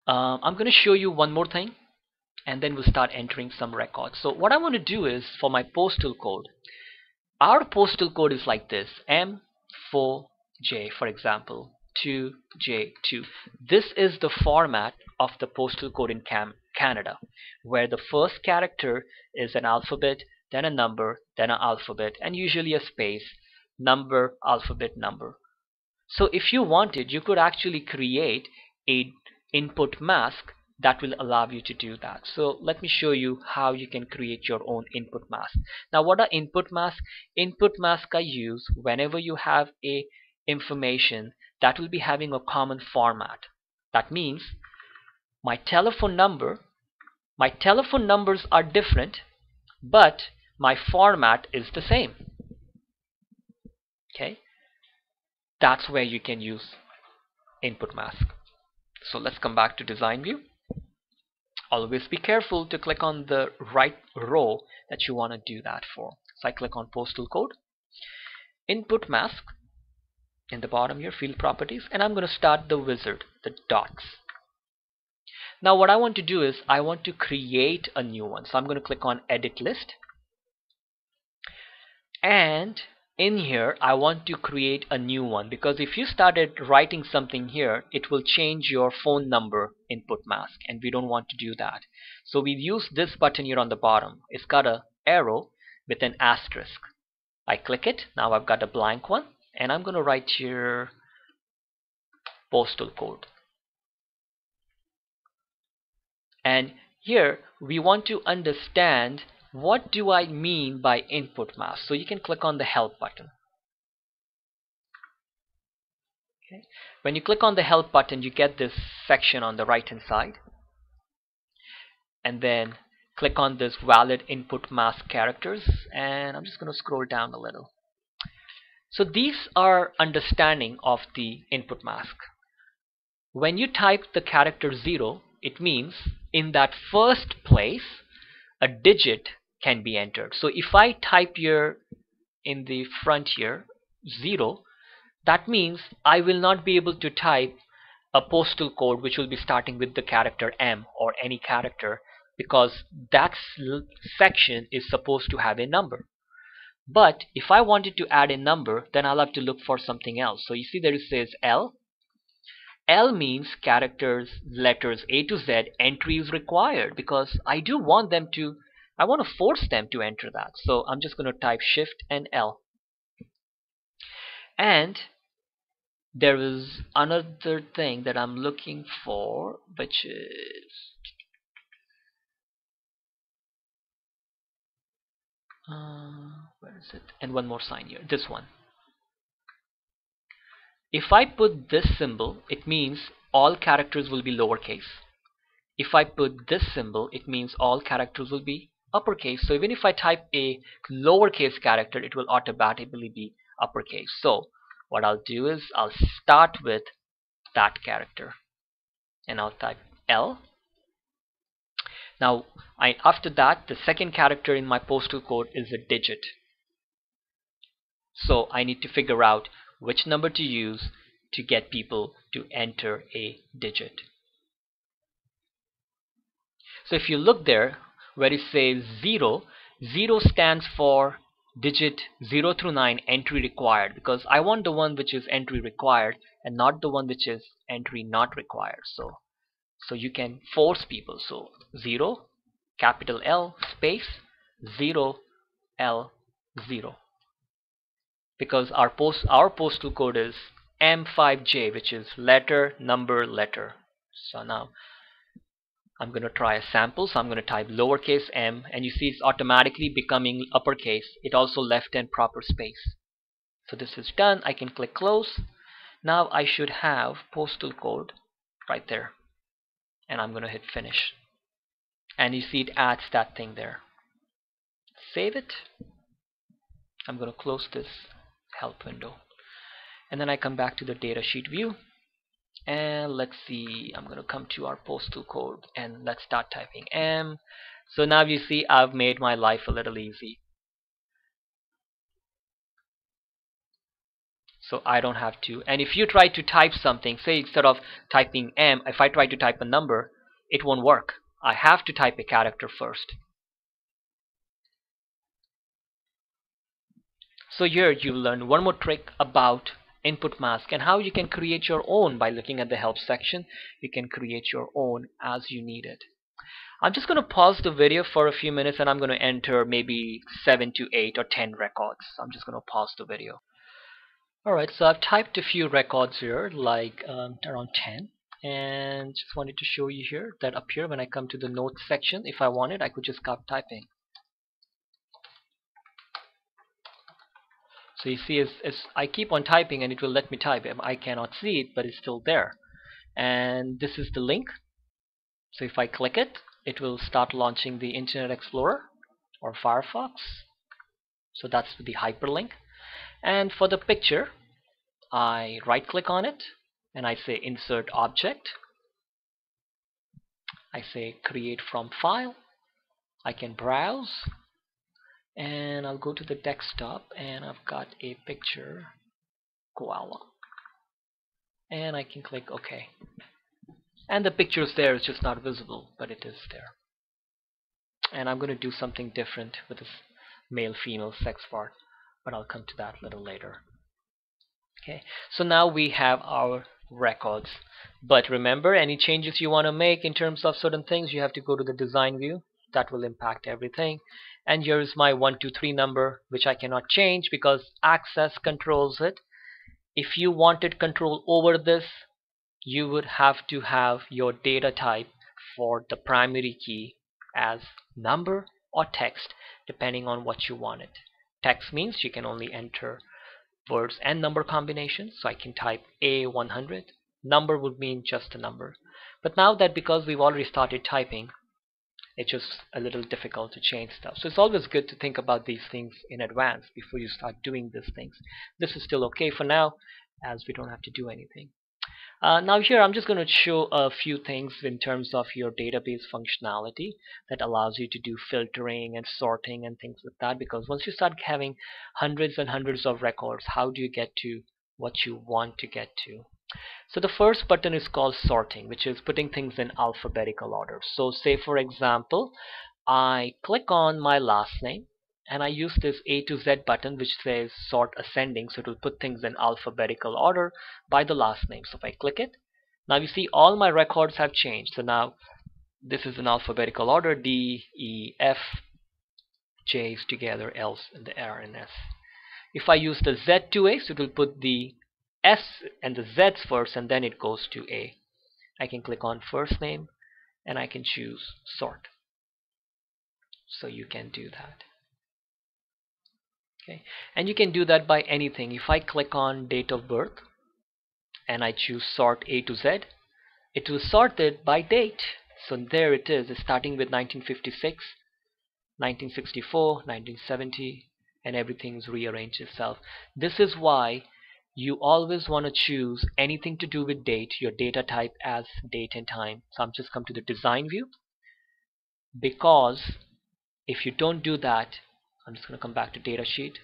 I'm going to show you one more thing, and then we'll start entering some records. So what I want to do is, for my postal code, our postal code is like this: M4J, for example, 2J2. This is the format of the postal code in Canada, where the first character is an alphabet, then a number, then an alphabet, and usually a space, number, alphabet, number. So if you wanted, you could actually create a input mask that will allow you to do that. So let me show you how you can create your own input mask. Now, what are input masks? Input masks are used whenever you have a information that will be having a common format. That means my telephone numbers are different, but my format is the same. Okay, that's where you can use input mask. So let's come back to design view. Always be careful to click on the right row that you want to do that for. So I click on postal code, input mask, in the bottom here, field properties, and I'm going to start the wizard, the dots. Now what I want to do is I want to create a new one. So I'm going to click on edit list, and in here I want to create a new one, because if you started writing something here, it will change your phone number input mask, and we don't want to do that. So we use this button here on the bottom. It's got a arrow with an asterisk. I click it. Now I've got a blank one, and I'm going to write here postal code. And here we want to understand, what do I mean by input mask? So you can click on the help button. Okay. When you click on the help button, you get this section on the right hand side, and then click on this valid input mask characters, and I'm just going to scroll down a little. So these are understanding of the input mask. When you type the character 0, it means in that first place a digit can be entered. So if I type here in the front here 0, that means I will not be able to type a postal code which will be starting with the character M or any character, because that section is supposed to have a number. But if I wanted to add a number, then I'll have to look for something else. So you see there it says L. L means characters, letters A to Z, entry is required, because I want to force them to enter that. So I'm just going to type Shift and L. And there is another thing that I'm looking for, which is where is it? And one more sign here, this one. If I put this symbol, it means all characters will be lowercase. If I put this symbol, it means all characters will be uppercase. So even if I type a lowercase character, it will automatically be uppercase. So what I'll do is I'll start with that character, and I'll type L. Now after that, the second character in my postal code is a digit. So I need to figure out which number to use to get people to enter a digit. So if you look there where it says 0, 0 stands for digit 0 through 9 entry required, because I want the one which is entry required and not the one which is entry not required. So you can force people. So 0, capital L, space 0, L, 0. Because our postal code is M5J, which is letter, number, letter. So now I'm going to try a sample. So I'm going to type lowercase m, and you see it's automatically becoming uppercase. It also left in proper space. So this is done. I can click close. Now I should have postal code right there, and I'm going to hit finish, and you see it adds that thing there. Save it. I'm going to close this help window, and then I come back to the datasheet view, and let's see, I'm going to come to our postal code, and let's start typing M. So now you see I've made my life a little easy. So I don't have to. And if you try to type something, say instead of typing M, if I try to type a number, it won't work. I have to type a character first. So here you learn one more trick about input mask and how you can create your own. By looking at the help section, you can create your own as you need it. I'm just going to pause the video for a few minutes and I'm going to enter maybe 7 to 8 or 10 records. I'm just going to pause the video. Alright, so I've typed a few records here, like around 10, and just wanted to show you here that up here when I come to the notes section, if I wanted, I could just stop typing. So you see, as I keep on typing and it will let me type. I cannot see it, but it's still there. And this is the link. So if I click it, it will start launching the Internet Explorer or Firefox. So that's the hyperlink. And for the picture, I right click on it and I say insert object. I say create from file. I can browse and I'll go to the desktop and I've got a picture, koala, and I can click OK. And the picture is there, it's just not visible, but it is there. And I'm going to do something different with this male female sex part, but I'll come to that a little later. Okay, so now we have our records, but remember, any changes you want to make in terms of certain things, you have to go to the design view. That will impact everything. And here is my 123 number, which I cannot change because access controls it. If you wanted control over this, you would have to have your data type for the primary key as number or text, depending on what you wanted. Text means you can only enter words and number combinations, so I can type A100. Number would mean just a number. But now that because we've already started typing, it's just a little difficult to change stuff. So it's always good to think about these things in advance before you start doing these things. This is still okay for now, as we don't have to do anything. Now here I'm just going to show a few things in terms of your database functionality that allows you to do filtering and sorting and things like that, because once you start having hundreds and hundreds of records, how do you get to what you want to get to? So the first button is called sorting, which is putting things in alphabetical order. So say for example, I click on my last name and I use this A to Z button which says sort ascending, so it will put things in alphabetical order by the last name. So if I click it, now you see all my records have changed. So now this is in alphabetical order, D, E, F, J's together, L's and the R and S. If I use the Z to A, so it will put the S and the Z's first and then it goes to A. I can click on first name and I can choose sort. So you can do that. Okay, and you can do that by anything. If I click on date of birth and I choose sort A to Z, it will sort it by date. So there it is. It's starting with 1956, 1964, 1970, and everything's rearranged itself. This is why you always want to choose anything to do with date, your data type as date and time. So I'm just come to the design view, because if you don't do that, I'm just going to come back to data sheet.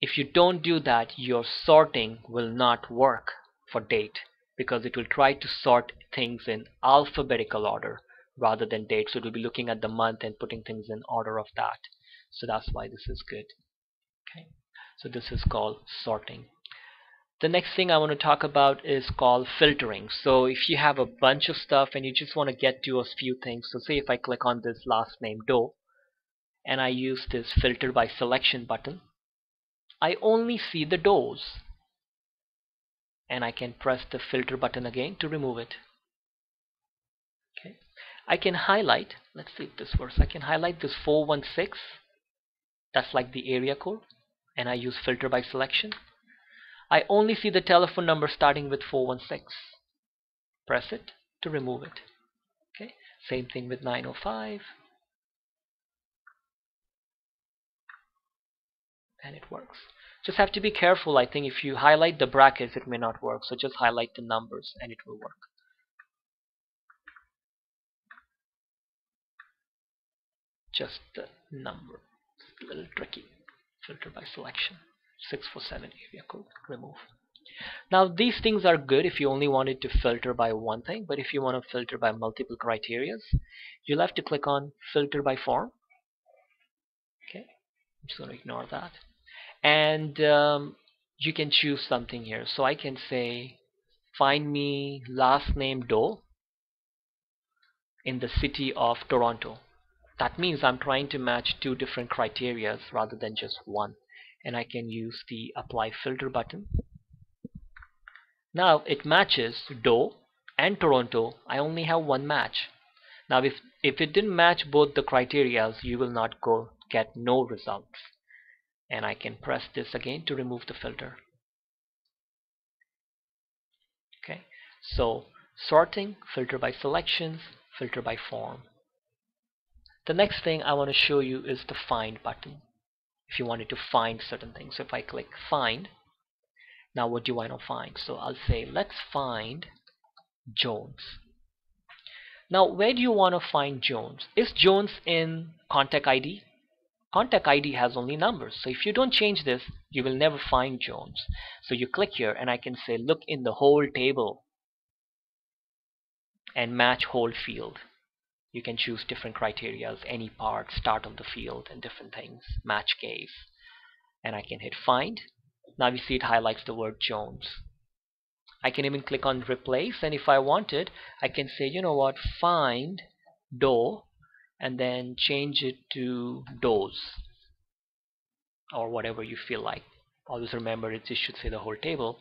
If you don't do that, your sorting will not work for date, because it will try to sort things in alphabetical order rather than date. So it will be looking at the month and putting things in order of that. So that's why this is good. Okay, so this is called sorting. The next thing I want to talk about is called filtering. So if you have a bunch of stuff and you just want to get to a few things, so say if I click on this last name Doe and I use this filter by selection button, I only see the does, and I can press the filter button again to remove it. Okay, I can highlight, let's see if this works. I can highlight this 416, that's like the area code, and I use filter by selection. I only see the telephone number starting with 416. Press it to remove it. Okay, same thing with 905, and it works. Just have to be careful. I think if you highlight the brackets it may not work, so just highlight the numbers and it will work. Just the number, it's a little tricky. Filter by selection. 647 area code, remove. Now these things are good if you only wanted to filter by one thing, but if you want to filter by multiple criterias, you'll have to click on filter by form. Okay, I'm just going to ignore that. And you can choose something here. So I can say find me last name Doe in the city of Toronto. That means I'm trying to match two different criterias rather than just one. And I can use the apply filter button. Now it matches Doe and Toronto. I only have one match. Now if it didn't match both the criterias, you will not get no results. And I can press this again to remove the filter. Okay, so sorting, filter by selections, filter by form. The next thing I want to show you is the find button. If you wanted to find certain things, so if I click find, now what do I want to find? So I'll say let's find Jones. Now where do you want to find Jones? Is Jones in contact ID? Contact ID has only numbers, so if you don't change this, you will never find Jones. So you click here and I can say look in the whole table and match whole field. You can choose different criterias, any part, start of the field, and different things, match case. And I can hit find. Now you see it highlights the word Jones. I can even click on replace, and if I wanted, I can say, you know what, find Doe, and then change it to Does, or whatever you feel like. Always remember it should say the whole table.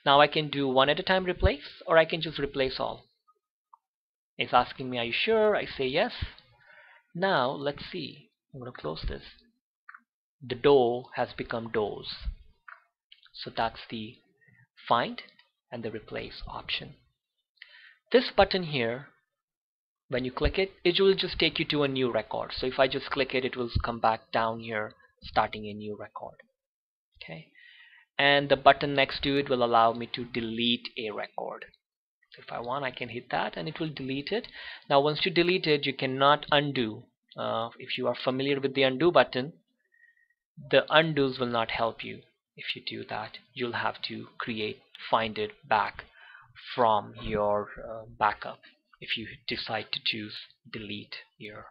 Now I can do one at a time replace, or I can just replace all. It's asking me, are you sure? I say yes. Now let's see. I'm going to close this. The Doe has become Does. So that's the find and the replace option. This button here, when you click it, it will just take you to a new record. So if I just click it, it will come back down here, starting a new record. Okay. And the button next to it will allow me to delete a record. So if I want, I can hit that and it will delete it. Now once you delete it, you cannot undo. If you are familiar with the undo button, the undos will not help you. If you do that, you'll have to find it back from your backup if you decide to choose delete here.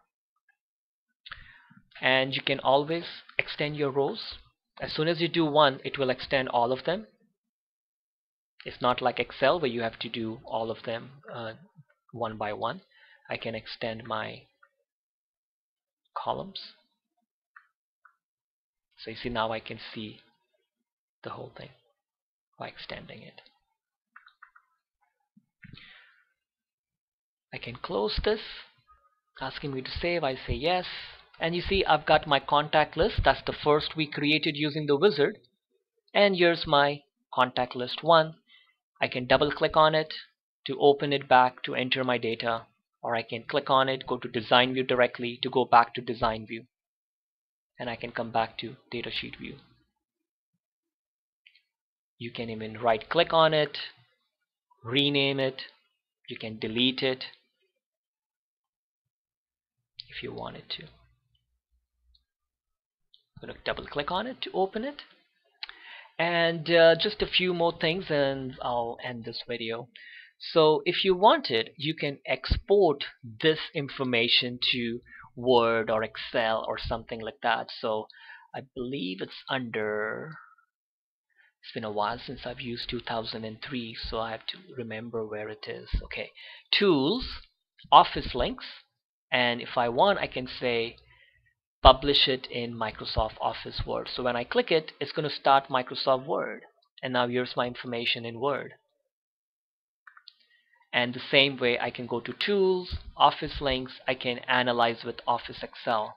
And you can always extend your rows. As soon as you do one, it will extend all of them. It's not like Excel where you have to do all of them one by one. I can extend my columns. So you see, now I can see the whole thing by extending it. I can close this, asking me to save. I say yes, and you see I've got my contact list. That's the first we created using the wizard, and here's my contact list 1. I can double click on it to open it back to enter my data, or I can click on it, go to design view directly to go back to design view, and I can come back to datasheet view. You can even right click on it, rename it, you can delete it if you wanted to. I'm going to double click on it to open it. And just a few more things and I'll end this video. So if you wanted, you can export this information to Word or Excel or something like that. So I believe it's under, it's been a while since I've used 2003, so I have to remember where it is. Okay, Tools, Office Links, and if I want, I can say publish it in Microsoft Office Word. So when I click it, it's going to start Microsoft Word, and now here's my information in Word. And the same way, I can go to Tools, Office Links, I can analyze with Office Excel.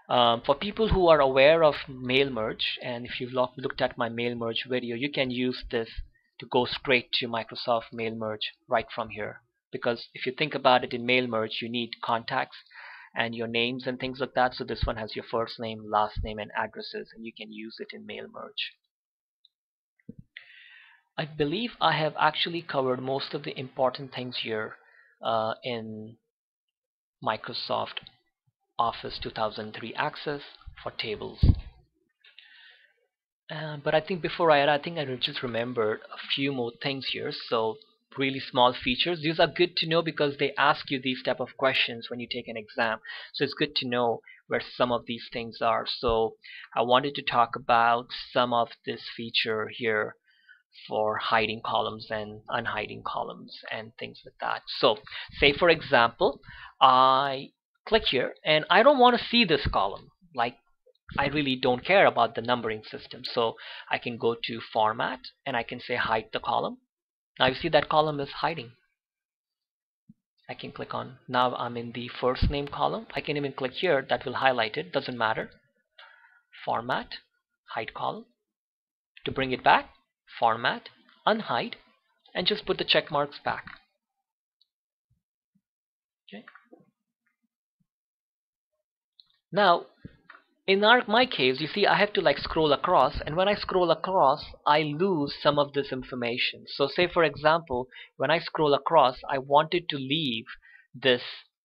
For people who are aware of mail merge, and if you've looked at my mail merge video, you can use this to go straight to Microsoft mail merge right from here. Because if you think about it, in mail merge you need contacts and your names and things like that. So this one has your first name, last name, and addresses, and you can use it in mail merge. I believe I have actually covered most of the important things here in Microsoft Office 2003 Access for tables. But I think before I think I just remembered a few more things here. So really small features. These are good to know because they ask you these type of questions when you take an exam. So it's good to know where some of these things are. So I wanted to talk about some of this feature here for hiding columns and unhiding columns and things like that. So say for example, I click here and I don't want to see this column. Like I really don't care about the numbering system. So I can go to format and I can say hide the column. Now you see that column is hiding. I can click on, now I'm in the first name column. I can even click here, that will highlight it, doesn't matter. Format, hide column. To bring it back, format, unhide, and just put the check marks back. Okay. Now in my case, you see I have to like scroll across, and when I scroll across I lose some of this information. So say for example, when I scroll across I wanted to leave this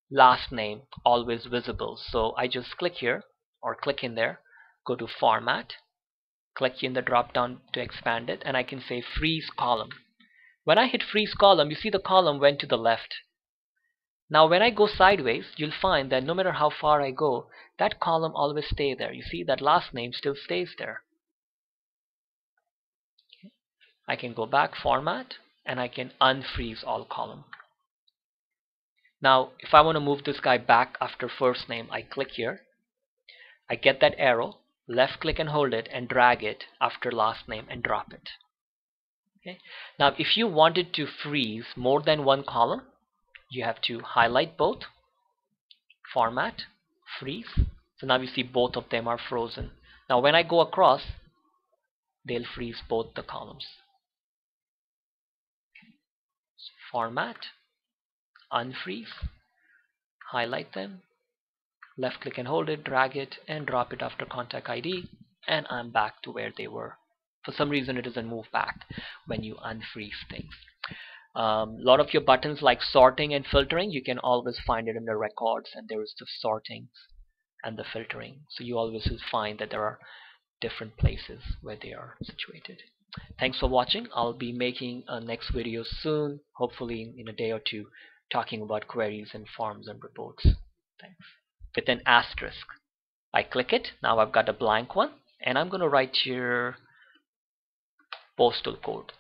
last name always visible. So I just click here or click in there, go to format, click in the drop down to expand it, and I can say freeze column. When I hit freeze column, you see the column went to the left. Now when I go sideways, you'll find that no matter how far I go, that column always stays there. You see that last name still stays there. Okay. I can go back, format, and I can unfreeze all column. Now if I want to move this guy back after first name, I click here. I get that arrow, left click and hold it and drag it after last name and drop it. Okay. Now if you wanted to freeze more than one column, you have to highlight both, format, freeze. So now you see both of them are frozen. Now when I go across, they'll freeze both the columns. So format, unfreeze, highlight them, left click and hold it, drag it and drop it after contact ID, and I'm back to where they were. For some reason it doesn't move back when you unfreeze things. A lot of your buttons like sorting and filtering, you can always find it in the records, and there is the sorting and the filtering. So you always will find that there are different places where they are situated. Thanks for watching. I'll be making a next video soon, hopefully in a day or two, talking about queries and forms and reports. Thanks. With an asterisk. I click it. Now I've got a blank one, and I'm going to write here postal code.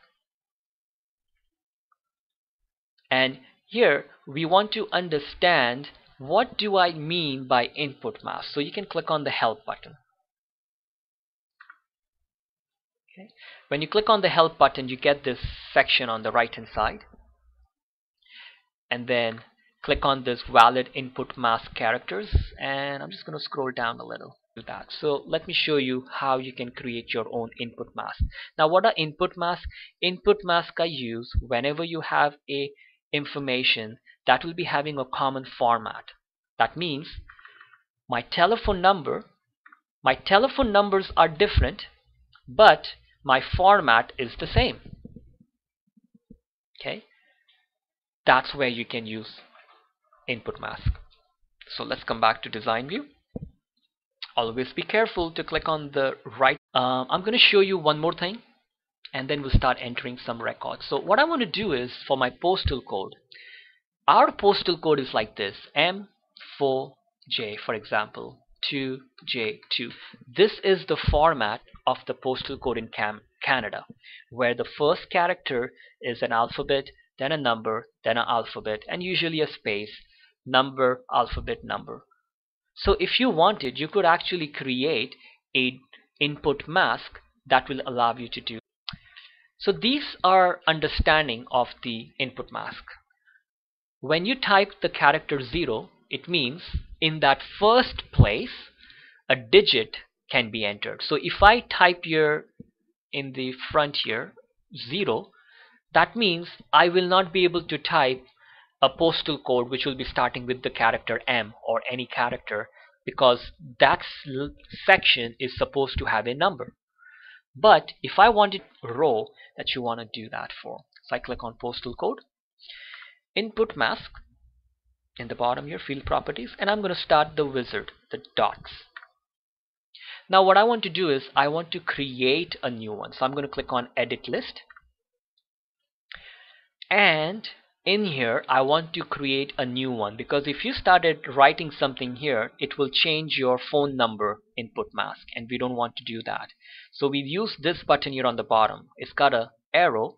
And here we want to understand what do I mean by input mask. So you can click on the help button. Okay. When you click on the help button, you get this section on the right hand side, and then click on this valid input mask characters, and I'm just going to scroll down a little. That. So let me show you how you can create your own input mask. Now what are input masks? Input masks are used whenever you have a information that will be having a common format. That means my telephone numbers are different, but my format is the same. Okay, that's where you can use input mask. So let's come back to design view. Always be careful to click on the right. I'm going to show you one more thing, and then we'll start entering some records. So what I want to do is, for my postal code, our postal code is like this: M4J, for example, 2J2. This is the format of the postal code in Canada, where the first character is an alphabet, then a number, then an alphabet, and usually a space, number, alphabet, number. So if you wanted, you could actually create a input mask that will allow you to do. So these are understanding of the input mask. When you type the character 0, it means in that first place a digit can be entered. So if I type here in the front here 0, that means I will not be able to type a postal code which will be starting with the character M or any character, because that section is supposed to have a number. But if I wanted a row that you want to do that for, so I click on postal code, input mask, in the bottom here field properties, and I'm going to start the wizard, the dots. Now what I want to do is I want to create a new one. So I'm going to click on edit list, and in here I want to create a new one, because if you started writing something here, it will change your phone number input mask, and we don't want to do that. So we use this button here on the bottom. It's got a arrow,